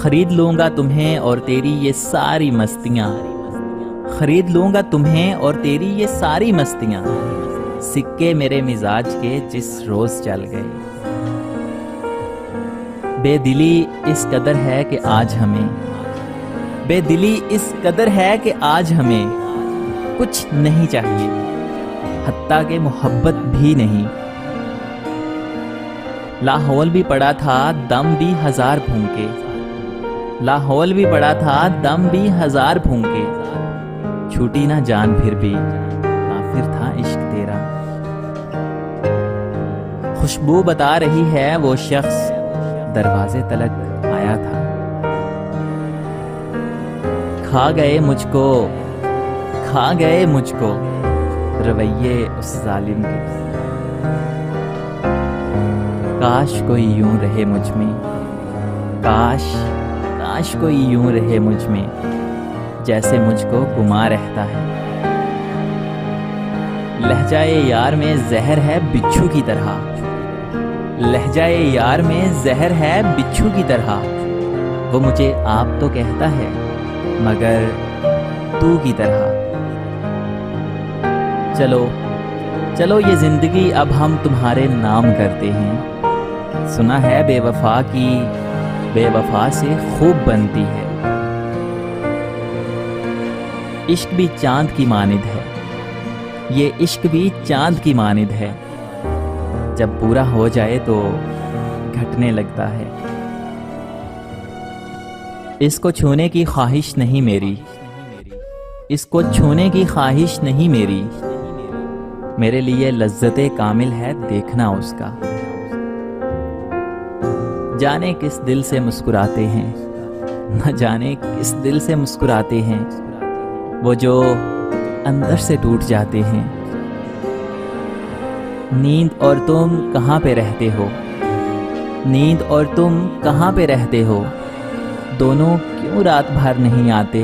खरीद लूंगा तुम्हें और तेरी ये सारी मस्तियाँ, खरीद लूंगा तुम्हें और तेरी ये सारी मस्तियाँ, सिक्के मेरे मिजाज के जिस रोज चल गए। बेदिली इस कदर है कि आज हमें, बेदिली इस कदर है कि आज हमें कुछ नहीं चाहिए, हत्ता के मोहब्बत भी नहीं। लाहौल भी पड़ा था दम भी हजार फूंके, लाहौल भी पड़ा था दम भी हजार फूंके, छूटी ना जान फिर भी काफिर था इश्क तेरा। खुशबू बता रही है वो शख्स दरवाजे तलक आया था। खा गए मुझको, खा गए मुझको रवैये उस जालिम के। काश कोई यूं रहे मुझ में, काश काश कोई यूं रहे मुझ में, जैसे मुझको गुमा रहता है। लहजाए यार में जहर है बिच्छू की तरह, लहजाए यार में जहर है बिच्छू की तरह। वो मुझे आप तो कहता है मगर तू की तरह। चलो चलो ये जिंदगी अब हम तुम्हारे नाम करते हैं। सुना है बेवफा की बेवफा से खूब बनती है। इश्क भी चांद की मानिद है, ये इश्क भी चांद की मानिद है। जब पूरा हो जाए तो घटने लगता है। इसको छूने की ख्वाहिश नहीं मेरी, इसको छूने की ख्वाहिश नहीं मेरी। मेरे लिए लज्जते कामिल है देखना उसका। जाने किस दिल से मुस्कुराते हैं, न जाने किस दिल से मुस्कुराते हैं, वो जो अंदर से टूट जाते हैं। नींद और तुम कहाँ पे रहते हो, नींद और तुम कहाँ पे रहते हो, दोनों क्यों रात भर नहीं आते।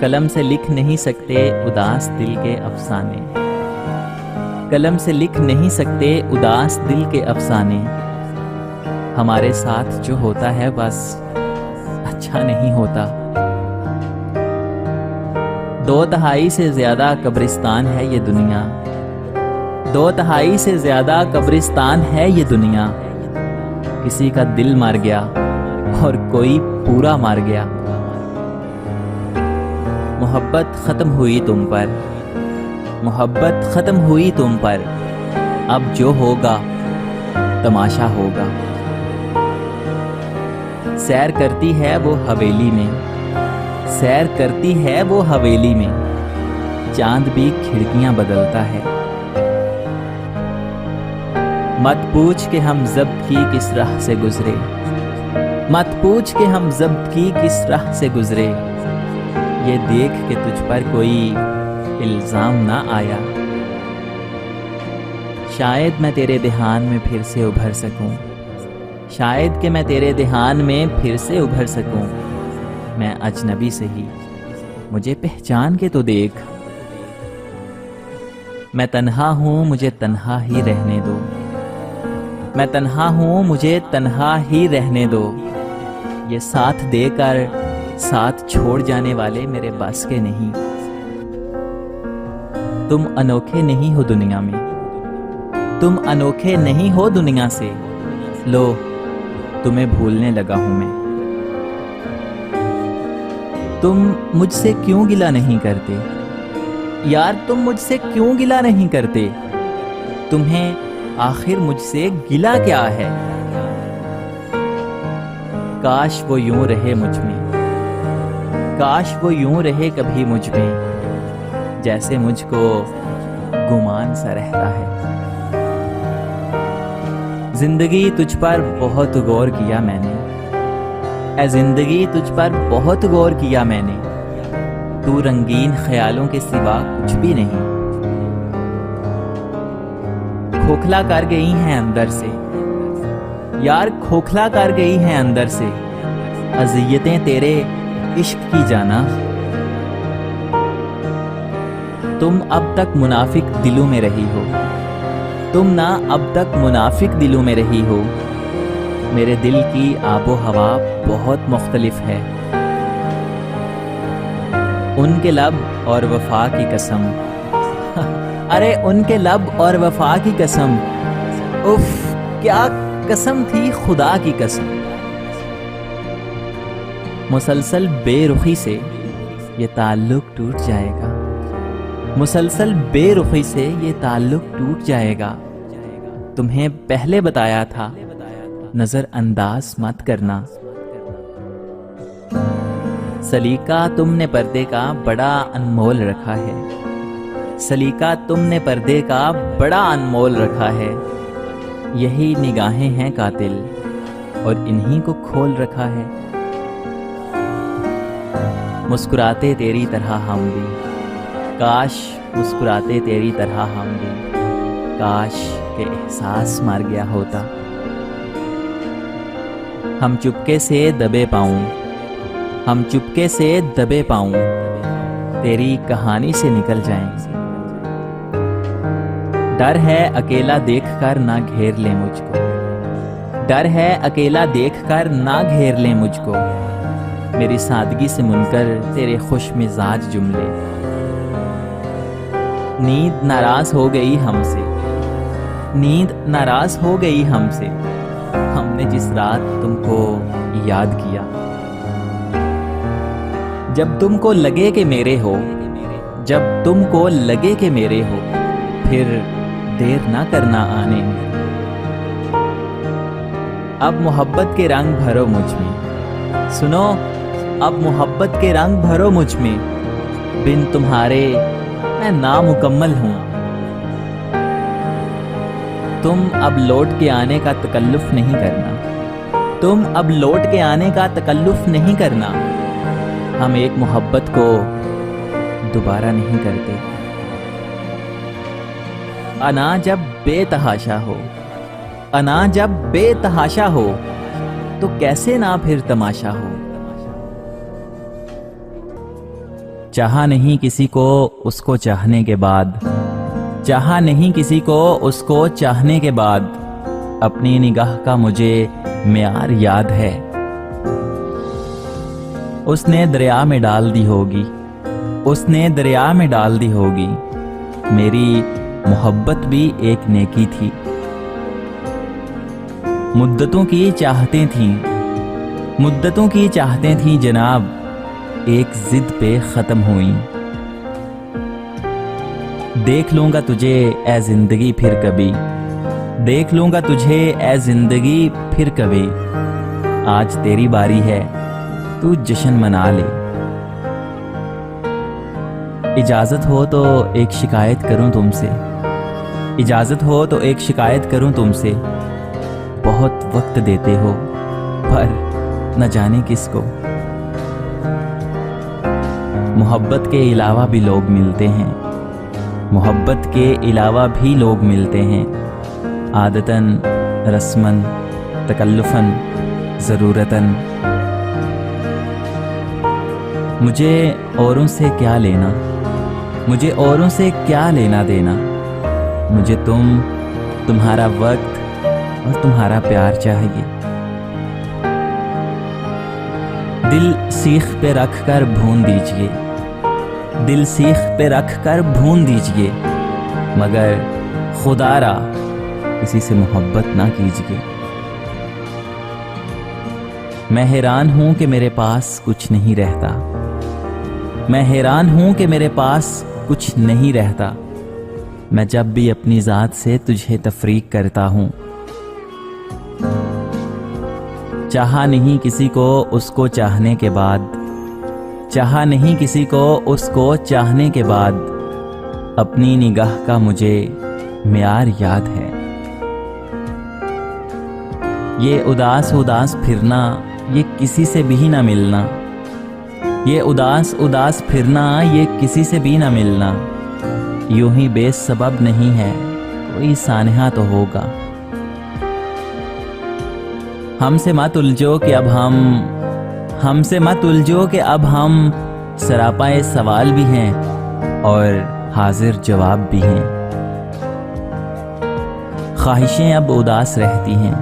कलम से लिख नहीं सकते उदास दिल के अफसाने, कलम से लिख नहीं सकते उदास दिल के अफसाने। हमारे साथ जो होता है बस अच्छा नहीं होता। 2/3 से ज्यादा कब्रिस्तान है ये दुनिया, 2/3 से ज्यादा कब्रिस्तान है ये दुनिया। किसी का दिल मर गया और कोई पूरा मर गया। मोहब्बत खत्म हुई तुम पर, मोहब्बत खत्म हुई तुम पर। अब जो होगा तमाशा होगा। सैर करती है वो हवेली में, सैर करती है वो हवेली में। चांद भी खिड़कियां बदलता है। मत पूछ के हम ज़ब्त की किस राह से गुजरे, मत पूछ के हम ज़ब्त की किस राह से गुजरे। ये देख के तुझ पर कोई इल्जाम ना आया। शायद मैं तेरे ध्यान में फिर से उभर सकूं, शायद कि मैं तेरे ध्यान में फिर से उभर सकूं। मैं अजनबी से ही, मुझे पहचान के तो देख। मैं तन्हा हूं मुझे तन्हा ही रहने दो, मैं तन्हा हूं मुझे तन्हा ही रहने दो। ये साथ देकर साथ छोड़ जाने वाले मेरे बस के नहीं। तुम अनोखे नहीं हो दुनिया में, तुम अनोखे नहीं हो दुनिया से। लो तुम्हें भूलने लगा हूं मैं। तुम मुझसे क्यों गिला नहीं करते यार, तुम मुझसे क्यों गिला नहीं करते। तुम्हें आखिर मुझसे गिला क्या है। काश वो यूं रहे मुझ में, काश वो यूं रहे कभी मुझ में, जैसे मुझको गुमान सा रहता है। जिंदगी तुझ पर बहुत गौर किया मैंने, ऐ जिंदगी तुझ पर बहुत गौर किया मैंने। तू रंगीन ख्यालों के सिवा कुछ भी नहीं। खोखला कर गई हैं अंदर से यार, खोखला कर गई हैं अंदर से। अज़ियतें तेरे इश्क की जाना। तुम अब तक मुनाफिक दिलों में रही हो, तुम ना अब तक मुनाफिक दिलों में रही हो। मेरे दिल की आबो हवा बहुत मुख्तलिफ है। उनके लब और वफा की कसम अरे उनके लब और वफा की कसम, उफ क्या कसम थी खुदा की कसम। मुसलसल बेरुखी से ये ताल्लुक टूट जाएगा, मुसलसल बेरुखी से ये ताल्लुक टूट जाएगा। तुम्हें पहले बताया था नजरअंदाज मत करना। सलीका तुमने पर्दे का बड़ा अनमोल रखा है, सलीका तुमने पर्दे का बड़ा अनमोल रखा है। यही निगाहें हैं कातिल और इन्हीं को खोल रखा है। मुस्कुराते तेरी तरह हम भी, काश मुस्कुराते तेरी तरह हम भी, काश के एहसास मर गया होता। हम चुपके से दबे पाऊं, हम चुपके से दबे पाऊं, तेरी कहानी से निकल जाएं। डर है अकेला देखकर ना घेर ले मुझको, डर है अकेला देखकर ना घेर ले मुझको। मेरी सादगी से मुनकर तेरे खुश मिजाज जुमले। नींद नाराज हो गई हमसे, नींद नाराज हो गई हमसे, हमने जिस रात तुमको याद किया। जब तुमको लगे कि मेरे हो, जब तुमको लगे कि मेरे हो, फिर देर ना करना आने में। अब मोहब्बत के रंग भरो मुझ में, सुनो अब मोहब्बत के रंग भरो मुझ में। बिन तुम्हारे मैं नामुकम्मल हूं। तुम अब लौट के आने का तकल्लुफ नहीं करना, तुम अब लौट के आने का तकल्लुफ नहीं करना। हम एक मोहब्बत को दोबारा नहीं करते। अना जब बेतहाशा हो, अना जब बेतहाशा हो, तो कैसे ना फिर तमाशा हो। चाहा नहीं किसी को उसको चाहने के बाद, चाहा नहीं किसी को उसको चाहने के बाद, अपनी निगाह का मुझे म्यार याद है। उसने दरिया में डाल दी होगी, उसने दरिया में डाल दी होगी। मेरी मोहब्बत भी एक नेकी थी। मुद्दतों की चाहतें थीं, मुद्दतों की चाहतें थीं जनाब, एक जिद पे खत्म हुई। देख लूंगा तुझे ए जिंदगी फिर कभी, देख लूंगा तुझे ए जिंदगी फिर कभी। आज तेरी बारी है, तू जश्न मना ले। इजाजत हो तो एक शिकायत करूं तुमसे, इजाजत हो तो एक शिकायत करूं तुमसे। बहुत वक्त देते हो पर न जाने किसको। मोहब्बत के अलावा भी लोग मिलते हैं, मोहब्बत के अलावा भी लोग मिलते हैं। आदतन, रस्मन, तकल्लुफन, ज़रूरतन। मुझे औरों से क्या लेना, मुझे औरों से क्या लेना देना। मुझे तुम, तुम्हारा वक्त और तुम्हारा प्यार चाहिए। दिल सीख पे रख कर भून दीजिए, दिल सीख पे रख कर भून दीजिए, मगर खुदारा किसी से मोहब्बत ना कीजिए। मैं हैरान हूं कि मेरे पास कुछ नहीं रहता, मैं हैरान हूं कि मेरे पास कुछ नहीं रहता। मैं जब भी अपनी ज़ात से तुझे तफरीक करता हूं। चाहा नहीं किसी को उसको चाहने के बाद, चाहा नहीं किसी को उसको चाहने के बाद, अपनी निगाह का मुझे म्यार याद है। ये उदास उदास फिरना, ये किसी से भी ना मिलना, ये उदास उदास फिरना, ये किसी से भी ना मिलना। यूं ही बेसबब नहीं है, कोई सानहा तो होगा। हमसे मत उलझो कि अब हम, हमसे मत उलझो कि अब हम सरापाए सवाल भी हैं और हाजिर जवाब भी हैं। ख्वाहिशें अब उदास रहती हैं,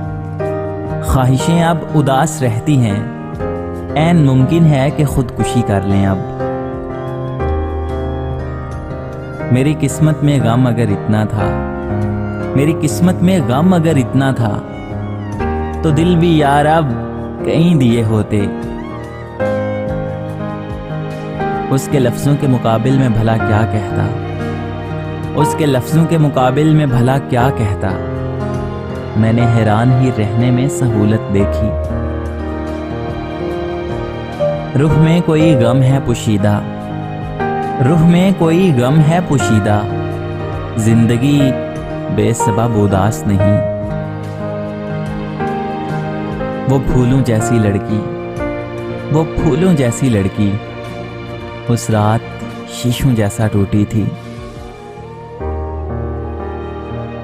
ख्वाहिशें अब उदास रहती हैं, ऐन मुमकिन है कि खुदकुशी कर लें अब। मेरी किस्मत में गम अगर इतना था, मेरी किस्मत में गम अगर इतना था, तो दिल भी यार अब कहीं दिए होते। उसके लफ्जों के मुकाबिल में भला क्या कहता, उसके लफ्जों के मुकाबिल में भला क्या कहता। मैंने हैरान ही रहने में सहूलत देखी। रूह में कोई गम है पोशीदा, रूह में कोई गम है पोशीदा, जिंदगी बेसबब उदास नहीं। वो फूलों जैसी लड़की, वो फूलों जैसी लड़की उस रात शीशों जैसा टूटी थी।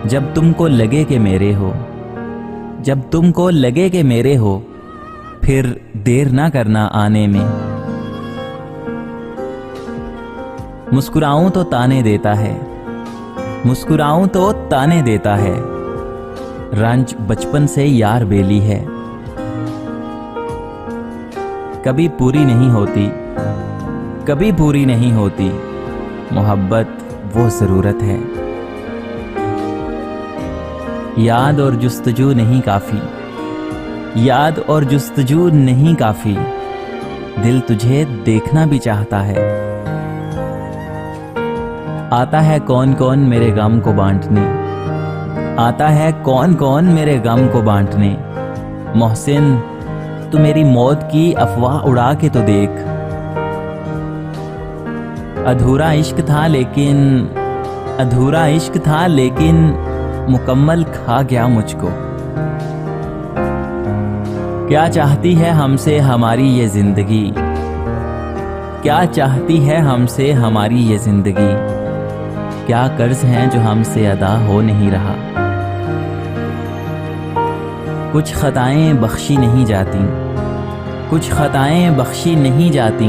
जब तुमको लगे कि मेरे हो, जब तुमको लगे कि मेरे हो, फिर देर ना करना आने में। मुस्कुराऊं तो ताने देता है, मुस्कुराऊं तो ताने देता है, रंज बचपन से यार बेली है। कभी पूरी नहीं होती, कभी पूरी नहीं होती, मोहब्बत वो जरूरत है। याद और जुस्तजू नहीं काफी, याद और जुस्तजू नहीं काफी, दिल तुझे देखना भी चाहता है। आता है कौन कौन मेरे गम को बांटने, आता है कौन कौन मेरे गम को बांटने। मोहसिन तू मेरी मौत की अफवाह उड़ा के तो देख। अधूरा इश्क था लेकिन, अधूरा इश्क था लेकिन मुकम्मल खा गया मुझको। क्या चाहती है हमसे हमारी ये जिंदगी, क्या चाहती है हमसे हमारी ये जिंदगी। क्या कर्ज हैं जो हमसे अदा हो नहीं रहा। कुछ खताएं बख्शी नहीं जाती, कुछ खताएं बख्शी नहीं जाती,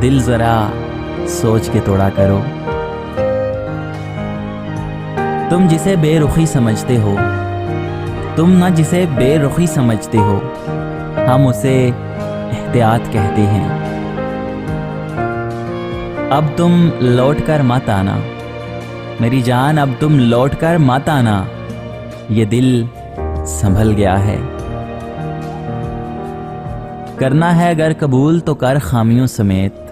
दिल जरा सोच के तोड़ा करो। तुम जिसे बेरुखी समझते हो, तुम ना जिसे बेरुखी समझते हो, हम उसे एहतियात कहते हैं। अब तुम लौट कर मत आना मेरी जान, अब तुम लौट कर मत आना, ये दिल संभल गया है। करना है अगर कबूल तो कर खामियों समेत,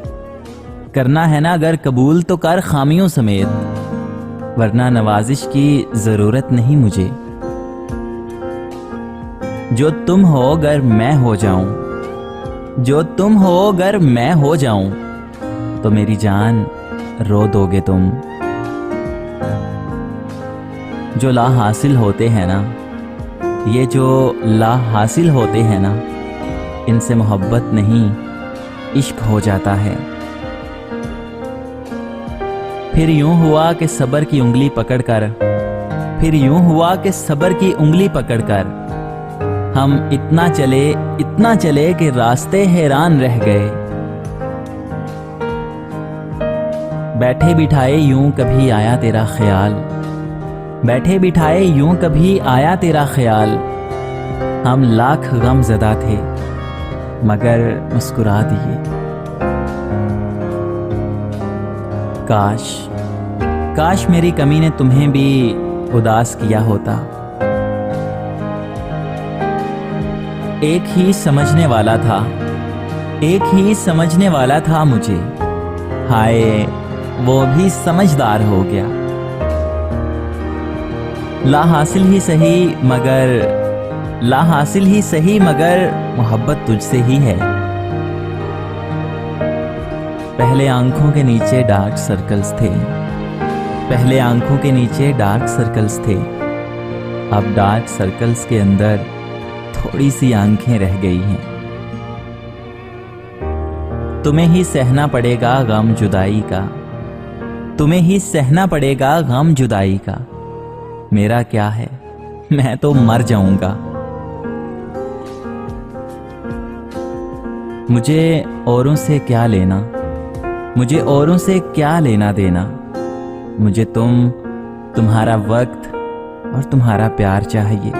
करना है ना अगर कबूल तो कर खामियों समेत, वरना नवाजिश की जरूरत नहीं मुझे। जो तुम हो अगर मैं हो जाऊं, जो तुम हो अगर मैं हो जाऊं, तो मेरी जान रो दोगे तुम। जो ला हासिल होते हैं ना, ये जो ला हासिल होते हैं ना, इनसे मोहब्बत नहीं इश्क हो जाता है। फिर यूं हुआ कि सब्र की उंगली पकड़कर, फिर यूं हुआ कि सब्र की उंगली पकड़कर हम इतना चले कि रास्ते हैरान रह गए। बैठे बिठाए यूं कभी आया तेरा ख्याल, बैठे बिठाए यूं कभी आया तेरा ख्याल। हम लाख गम ज़दा थे मगर मुस्कुरा दिए। काश काश मेरी कमी ने तुम्हें भी उदास किया होता। एक ही समझने वाला था, एक ही समझने वाला था मुझे, हाय वो भी समझदार हो गया। ला हासिल ही सही मगर, ला हासिल ही सही मगर मोहब्बत तुझसे ही है। पहले आंखों के नीचे डार्क सर्कल्स थे, पहले आंखों के नीचे डार्क सर्कल्स थे, अब डार्क सर्कल्स के अंदर थोड़ी सी आंखें रह गई हैं। तुम्हें ही सहना पड़ेगा गम जुदाई का, तुम्हें ही सहना पड़ेगा गम जुदाई का। मेरा क्या है, मैं तो मर जाऊंगा। मुझे औरों से क्या लेना, मुझे औरों से क्या लेना देना। मुझे तुम्हारा वक्त और तुम्हारा प्यार चाहिए।